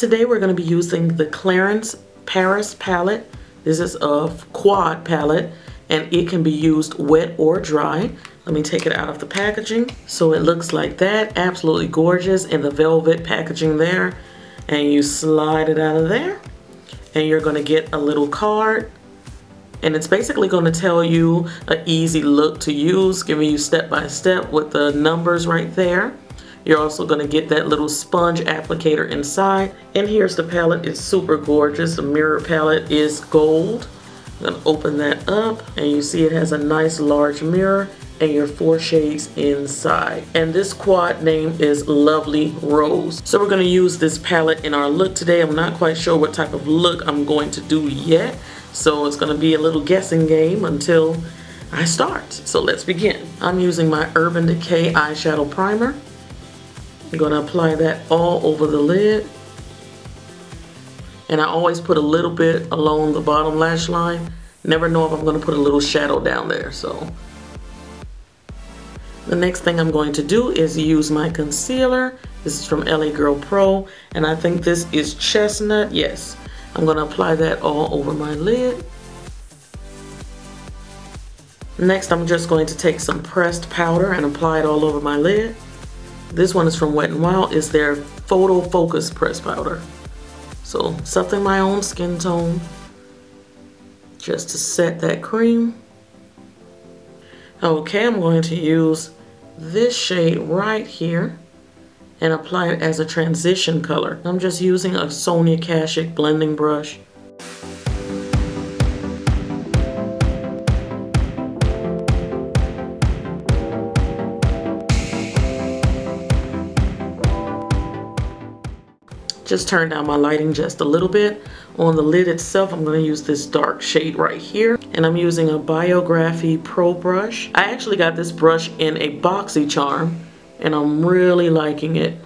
Today we're going to be using the Clarins Paris palette. This is a quad palette and it can be used wet or dry. Let me take it out of the packaging. So it looks like that, absolutely gorgeous in the velvet packaging there. And you slide it out of there and you're going to get a little card. And it's basically going to tell you an easy look to use, giving you step by step with the numbers right there. You're also going to get that little sponge applicator inside. And here's the palette. It's super gorgeous. The mirror palette is gold. I'm going to open that up and you see it has a nice large mirror and your 4 shades inside. And this quad name is Lovely Rose. So we're going to use this palette in our look today. I'm not quite sure what type of look I'm going to do yet. So it's going to be a little guessing game until I start. So let's begin. I'm using my Urban Decay eyeshadow primer. I'm going to apply that all over the lid. And I always put a little bit along the bottom lash line. Never know if I'm going to put a little shadow down there. So the next thing I'm going to do is use my concealer. This is from LA Girl Pro. And I think this is Chestnut. Yes. I'm going to apply that all over my lid. Next, I'm just going to take some pressed powder and apply it all over my lid. This one is from Wet n Wild. It's their Photo Focus pressed powder. So something my own skin tone, just to set that cream. Okay, I'm going to use this shade right here and apply it as a transition color. I'm just using a Sonia Kashuk blending brush. Just turn down my lighting just a little bit. On the lid itself, I'm going to use this dark shade right here. And I'm using a Biography Pro brush. I actually got this brush in a BoxyCharm and I'm really liking it.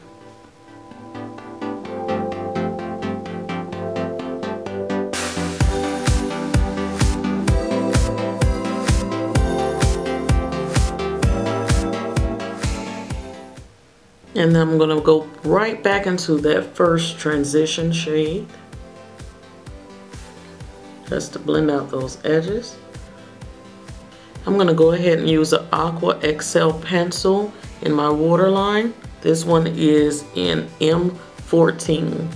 And then I'm going to go right back into that first transition shade, just to blend out those edges. I'm going to go ahead and use an Aqua XL pencil in my waterline. This one is in M14.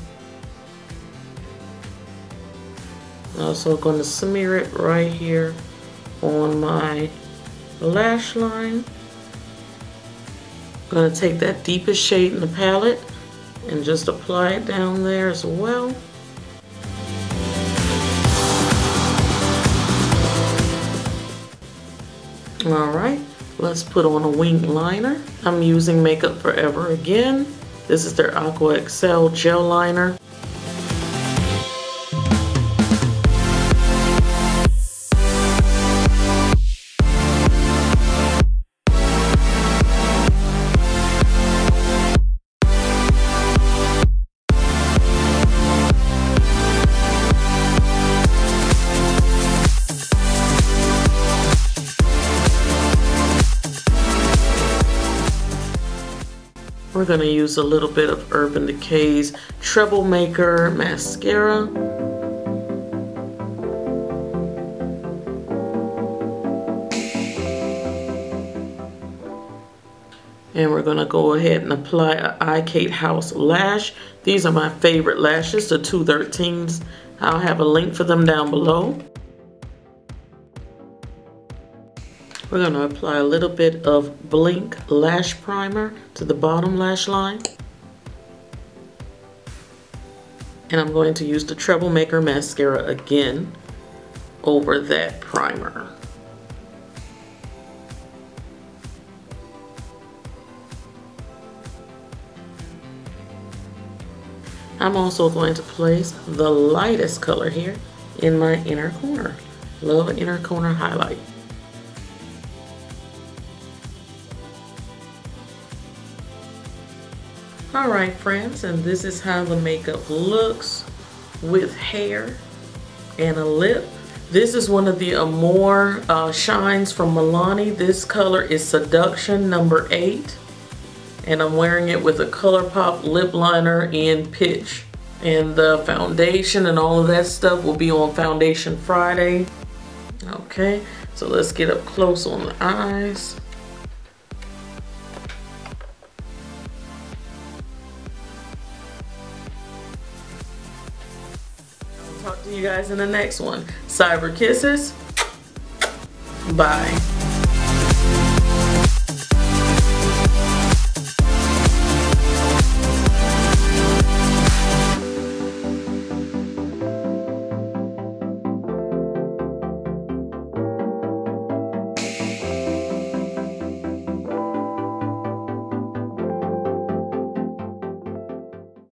Also going to smear it right here on my lash line. I'm going to take that deepest shade in the palette and just apply it down there as well. Alright, let's put on a wing liner. I'm using Makeup Forever again. This is their Aqua XL gel liner. We're going to use a little bit of Urban Decay's Treble Maker mascara. And we're going to go ahead and apply an iKate House lash. These are my favorite lashes, the 213s. I'll have a link for them down below. We're going to apply a little bit of Blink Lash Primer to the bottom lash line. And I'm going to use the Treble Maker mascara again over that primer. I'm also going to place the lightest color here in my inner corner. Love an inner corner highlight. Alright friends, and this is how the makeup looks with hair and a lip. This is one of the Amore shines from Milani. This color is Seduction number 8. And I'm wearing it with a ColourPop lip liner in Pitch. And the foundation and all of that stuff will be on Foundation Friday. Okay, so let's get up close on the eyes. I'll talk to you guys in the next one. Cyber kisses. Bye.